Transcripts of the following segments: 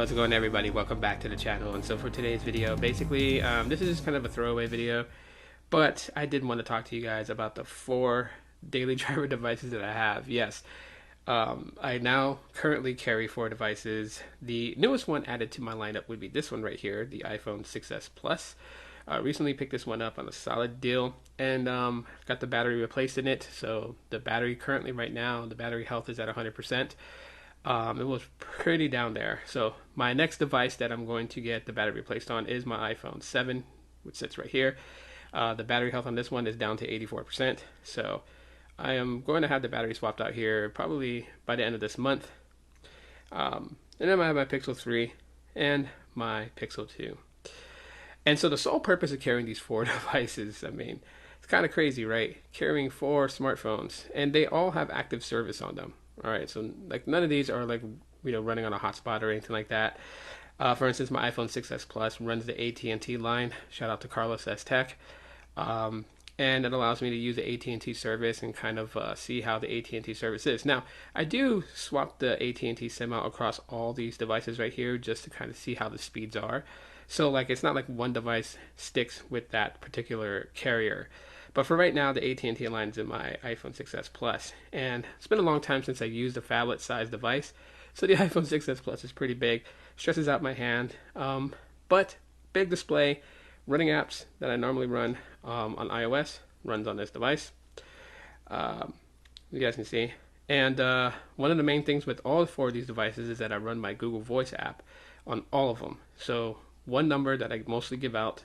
how's it going everybody? Welcome back to the channel. And so for today's video, basically this is just kind of a throwaway video, but I did want to talk to you guys about the 4 daily driver devices that I have. Yes, I now currently carry 4 devices. The newest one added to my lineup would be this one right here, the iPhone 6s Plus. Recently picked this one up on a solid deal, and got the battery replaced in it. So the battery currently right now, the battery health is at 100%. It was pretty down there. So my next device that I'm going to get the battery replaced on is my iPhone 7, which sits right here. The battery health on this one is down to 84%. So I am going to have the battery swapped out here probably by the end of this month. And then I have my Pixel 3 and my Pixel 2. And so the sole purpose of carrying these 4 devices, I mean, it's kind of crazy, right? Carrying 4 smartphones, and they all have active service on them. All right, so like none of these are like, you know, running on a hotspot or anything like that. For instance, my iPhone 6s Plus runs the AT&T line. Shout out to Carlos S Tech. And it allows me to use the AT&T service and kind of see how the AT&T service is. Now, I do swap the AT&T SIM out across all these devices right here just to kind of see how the speeds are. So like it's not like one device sticks with that particular carrier. But for right now, the AT&T line is in my iPhone 6s Plus. And it's been a long time since I've used a phablet-sized device. So the iPhone 6s Plus is pretty big. Stresses out my hand. But big display. Running apps that I normally run on iOS runs on this device. You guys can see. And one of the main things with all 4 of these devices is that I run my Google Voice app on all of them. So one number that I mostly give out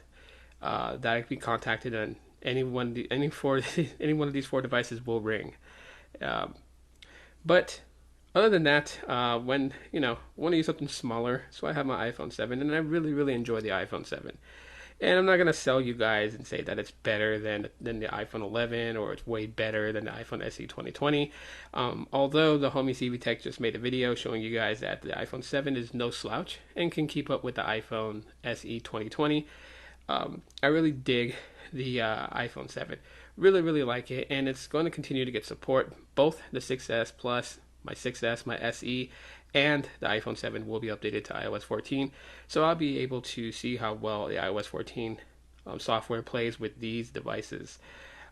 that I can be contacted on any one of these 4 devices will ring. But other than that, when I want to use something smaller, so I have my iPhone 7, and I really enjoy the iPhone 7. And I'm not gonna sell you guys and say that it's better than the iPhone 11 or it's way better than the iPhone SE 2020. Although the homie CB Tech just made a video showing you guys that the iPhone 7 is no slouch and can keep up with the iPhone SE 2020. I really dig the iPhone 7. Really like it, and it's going to continue to get support. Both the 6s Plus, my 6s, my SE, and the iPhone 7 will be updated to iOS 14. So I'll be able to see how well the iOS 14 software plays with these devices.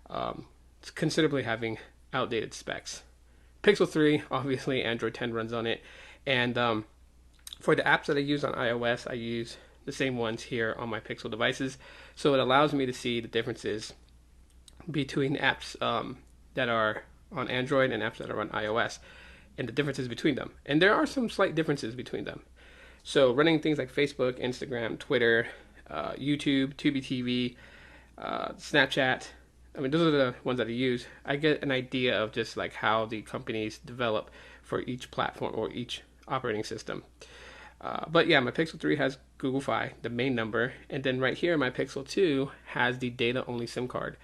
It's considerably having outdated specs. Pixel 3, obviously Android 10 runs on it, and for the apps that I use on iOS, I use the same ones here on my Pixel devices. So it allows me to see the differences between apps that are on Android and apps that are on iOS, and the differences between them. And there are some slight differences between them. So running things like Facebook, Instagram, Twitter, YouTube, Tubi TV, Snapchat, I mean, those are the ones that I use. I get an idea of just like how the companies develop for each platform or each operating system. But yeah, my Pixel 3 has Google Fi, the main number, and then right here my Pixel 2 has the data-only SIM card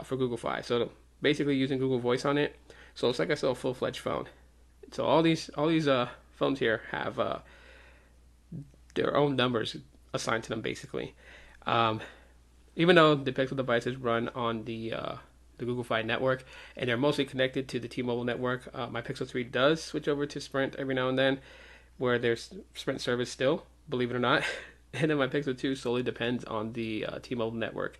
for Google Fi. So basically using Google Voice on it, so it's like I saw a full-fledged phone. So all these phones here have their own numbers assigned to them, basically. Even though the Pixel devices run on the Google Fi network, and they're mostly connected to the T-Mobile network, my Pixel 3 does switch over to Sprint every now and then, where there's Sprint service still, believe it or not. And then my Pixel 2 solely depends on the T-Mobile network.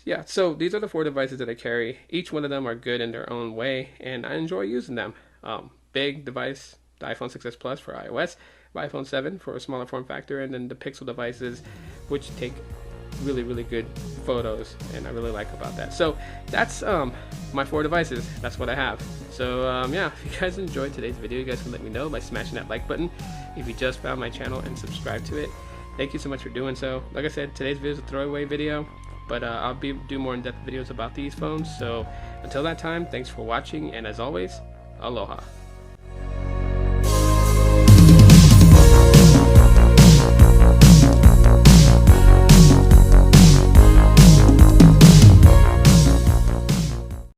Yeah, so these are the 4 devices that I carry. Each one of them are good in their own way, and I enjoy using them. Big device, the iPhone 6s Plus for iOS, my iPhone 7 for a smaller form factor, and then the Pixel devices, which take really good photos, and I really like about that. So that's my 4 devices. That's what I have. So yeah, if you guys enjoyed today's video, you guys can let me know by smashing that like button. If you just found my channel and subscribe to it, thank you so much for doing so. Like I said, today's video is a throwaway video, but I'll do more in-depth videos about these phones. So until that time, thanks for watching, and as always, aloha.